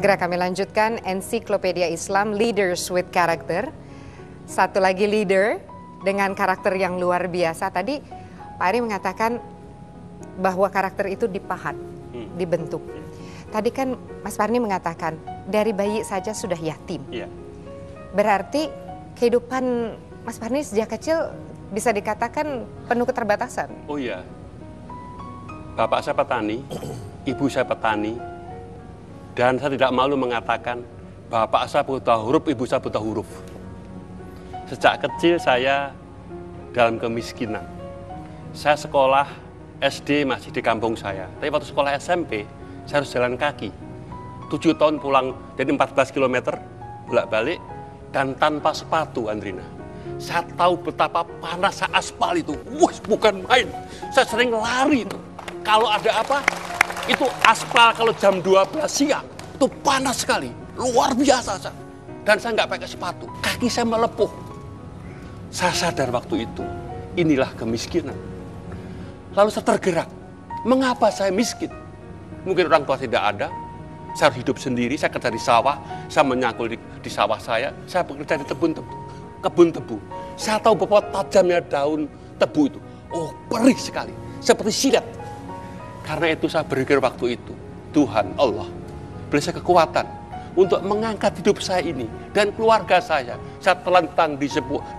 Segera kami lanjutkan Ensiklopedia Islam Leaders with Character. Satu lagi leader dengan karakter yang luar biasa. Tadi Pak Ari mengatakan bahwa karakter itu dipahat, dibentuk. Tadi kan Mas Parni mengatakan dari bayi saja sudah yatim. Iya. Berarti kehidupan Mas Parni sejak kecil bisa dikatakan penuh keterbatasan. Oh iya. Bapak saya petani, ibu saya petani, dan saya tidak malu mengatakan bapak saya buta huruf, ibu saya buta huruf. Sejak kecil saya dalam kemiskinan. Saya sekolah SD masih di kampung saya, tapi waktu sekolah SMP saya harus jalan kaki. 7 tahun pulang, jadi 14 km bolak-balik dan tanpa sepatu, Andrina. Saya tahu betapa panas aspal itu. Wih, bukan main. Saya sering lari itu. Kalau ada apa, itu aspal kalau jam 12 siang, itu panas sekali. Luar biasa. Dan saya nggak pakai sepatu. Kaki saya melepuh. Saya sadar waktu itu, inilah kemiskinan. Lalu saya tergerak. Mengapa saya miskin? Mungkin orang tua tidak ada. Saya harus hidup sendiri, saya kerja di sawah. Saya menyangkul di sawah saya bekerja di kebun tebu. Saya tahu betapa tajamnya daun tebu itu. Oh, perih sekali. Seperti silet. Karena itu saya berpikir waktu itu, Tuhan Allah beri saya kekuatan untuk mengangkat hidup saya ini dan keluarga saya. Saya telentang di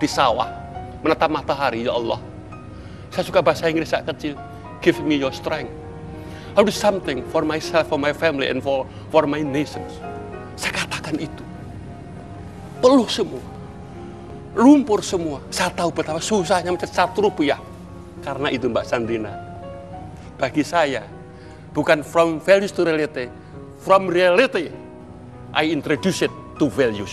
sawah, menatap matahari, ya Allah. Saya suka bahasa Inggris saat kecil. Give me your strength. I'll do something for myself, for my family, and for my nations. Saya katakan itu. Peluh semua. Lumpur semua. Saya tahu betapa susahnya mencari Rp1. Karena itu Mbak Sandrina, bagi saya, bukan from values to reality, from reality, I introduce it to values.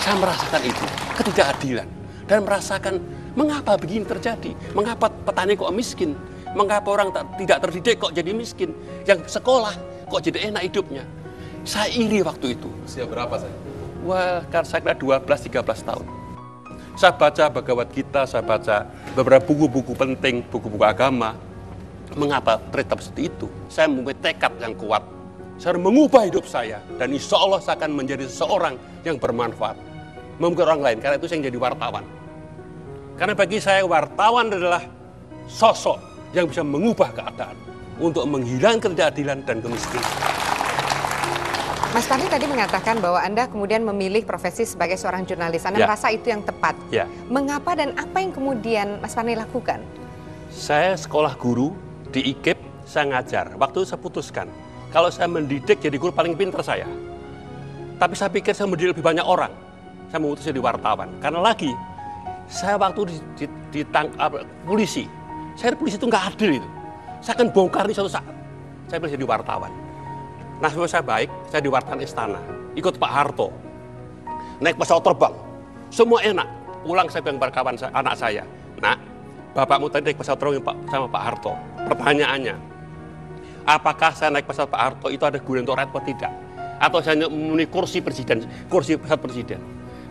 Saya merasakan itu, ketidakadilan. Dan merasakan mengapa begini terjadi, mengapa petani kok miskin, mengapa orang tidak terdidik kok jadi miskin, yang sekolah kok jadi enak hidupnya. Saya iri waktu itu. Usia berapa saya? Wah, saya kira 12-13 tahun. Saya baca Bhagavad Gita, saya baca beberapa buku-buku penting, buku-buku agama. Mengapa ternyata seperti itu? Saya mempunyai tekad yang kuat. Saya harus mengubah hidup saya. Dan insya Allah saya akan menjadi seseorang yang bermanfaat. Mungkin orang lain, karena itu saya jadi wartawan. Karena bagi saya wartawan adalah sosok yang bisa mengubah keadaan. Untuk menghilangkan ketidakadilan dan kemiskinan. Mas Parni tadi mengatakan bahwa Anda kemudian memilih profesi sebagai seorang jurnalis. Anda merasa itu yang tepat. Ya. Mengapa dan apa yang kemudian Mas Parni lakukan? Saya sekolah guru di IKIP, saya ngajar. Waktu itu saya putuskan, kalau saya mendidik jadi guru paling pintar saya. Tapi saya pikir saya mendidik lebih banyak orang. Saya memutus jadi wartawan. Karena lagi, saya waktu ditangkap polisi. Saya polisi itu nggak adil itu. Saya akan bongkar ini suatu saat. Saya pilih jadi wartawan. Nasib saya baik, saya di wartawan istana, ikut Pak Harto, naik pesawat terbang, semua enak. Pulang saya bilang kepada kawan saya, anak saya, nak, bapakmu tadi naik pesawat terbang sama Pak Harto. Pertanyaannya, apakah saya naik pesawat Pak Harto itu ada gunanya untuk rakyat atau tidak? Atau saya memenuhi kursi pesawat presiden?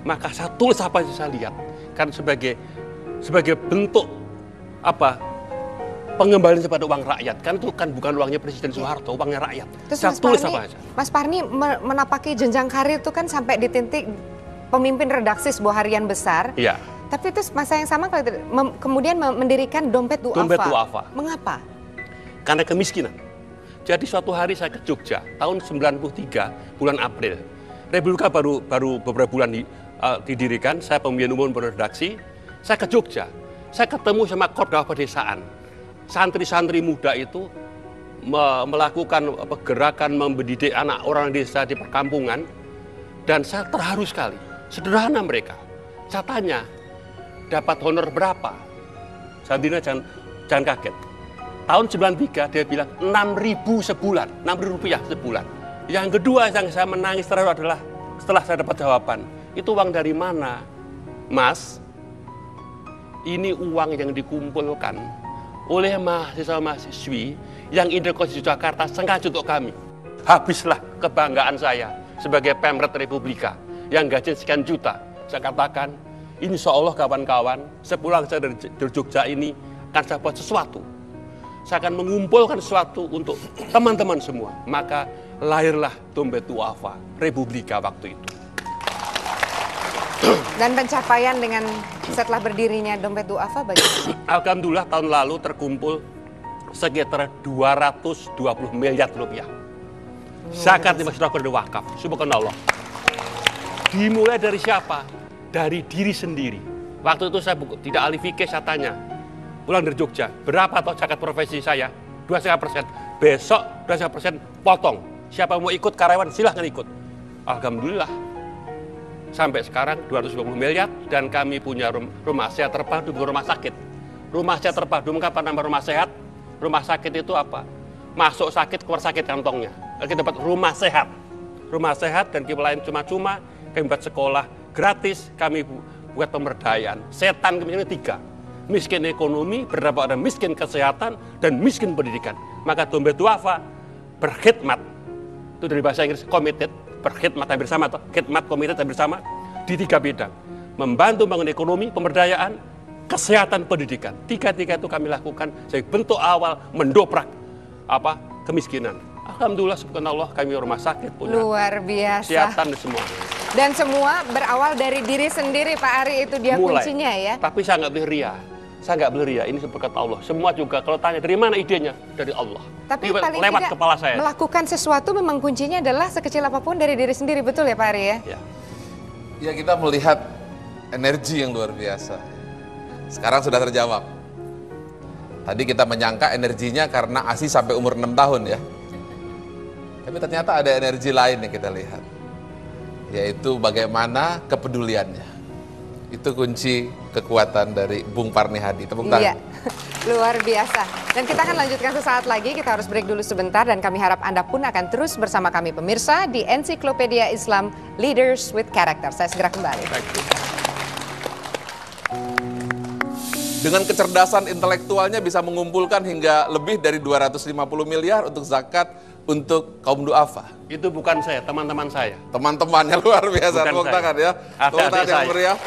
Maka saya tulis apa yang saya lihat, karena sebagai bentuk pengembalian kepada uang rakyat, kan itu kan bukan uangnya Presiden Soeharto, uangnya rakyat. Terus saya tulis apa aja. Mas Parni menapaki jenjang karir itu kan sampai di titik pemimpin redaksi sebuah harian besar. Iya. Tapi itu masa yang sama kemudian mendirikan Dompet Duafa. Dompet Duafa. Mengapa? Karena kemiskinan. Jadi suatu hari saya ke Jogja, tahun 93, bulan April. Republika baru beberapa bulan didirikan, saya pemilihan umum beredaksi, saya ke Jogja. Saya ketemu sama Koordinator Pedesaan. Santri-santri muda itu melakukan gerakan mendidik anak orang desa di perkampungan, dan saya terharu sekali. Sederhana mereka. Saya tanya, dapat honor berapa? Sandrina jangan kaget. Tahun 93 dia bilang 6.000 sebulan, 6.000 rupiah sebulan. Yang kedua yang saya menangis terharu adalah setelah saya dapat jawaban, itu uang dari mana? Mas, ini uang yang dikumpulkan oleh mahasiswa-mahasiswi yang Indokosi Jakarta sengaja untuk kami. Habislah kebanggaan saya sebagai Pemret Republika yang gaji sekian juta. Saya katakan, insya Allah kawan-kawan, sepulang saya dari Jogja ini akan saya buat sesuatu. Saya akan mengumpulkan sesuatu untuk teman-teman semua. Maka lahirlah Dompet Duafa Republika waktu itu. Dan pencapaian dengan setelah berdirinya Dompet Duafa bagaimana? Alhamdulillah tahun lalu terkumpul sekitar 220 miliar rupiah. Zakat dimasukkan ke wakaf. Subhanallah. Dimulai dari siapa? Dari diri sendiri. Waktu itu saya tidak ahli fikih, saya tanya. Pulang dari Jogja, berapa toh zakat profesi saya? 2,5%. Besok 2,5% potong. Siapa mau ikut karyawan silahkan ikut. Alhamdulillah. Sampai sekarang 220 miliar dan kami punya rumah sehat terpadu, bukan rumah sakit. Rumah sehat terpadu, mengapa nama rumah sehat? Rumah sakit itu apa? Masuk sakit, keluar sakit kantongnya. Kita dapat rumah sehat. Rumah sehat dan kita lain cuma-cuma, kami buat sekolah gratis, kami buat pemberdayaan. Setan kami ini 3. Miskin ekonomi, berdampak pada miskin kesehatan, dan miskin pendidikan. Maka Dompet Duafa berkhidmat. Itu dari bahasa Inggris, committed. Berkhidmat hampir sama, atau khidmat komited hampir sama di 3 bidang. Membantu membangun ekonomi, pemberdayaan, kesehatan, pendidikan. 3 itu kami lakukan sebagai bentuk awal mendobrak kemiskinan. Alhamdulillah, subhanallah, kami rumah sakit punya. Luar biasa. Kesehatan dan semua. Dan semua berawal dari diri sendiri, Pak Ari, itu dia Mulai. kuncinya ya. Tapi saya nggak beli ria. Saya nggak beli ria, ini berkat Allah. Semua juga kalau tanya dari mana idenya? Dari Allah. Tapi paling lewat tidak kepala saya. melakukan sesuatu memang kuncinya adalah sekecil apapun dari diri sendiri, betul ya Pak Ari ya? Ya, kita melihat energi yang luar biasa. Sekarang sudah terjawab. Tadi kita menyangka energinya karena ASI sampai umur 6 tahun ya. Tapi ternyata ada energi lain yang kita lihat. Yaitu bagaimana kepeduliannya. Itu kunci kekuatan dari Bung Parni Hadi. Tepuk tangan. Iya, luar biasa. Dan kita akan lanjutkan sesaat lagi, kita harus break dulu sebentar dan kami harap Anda pun akan terus bersama kami pemirsa di Ensiklopedia Islam Leaders with Character. Saya segera kembali. Dengan kecerdasan intelektualnya bisa mengumpulkan hingga lebih dari 250 miliar untuk zakat untuk kaum duafa. Itu bukan saya, teman-teman saya. Teman-temannya luar biasa. Bukan Tepuk saya. tangan ya. Tepuk tangan yang saya. meriah.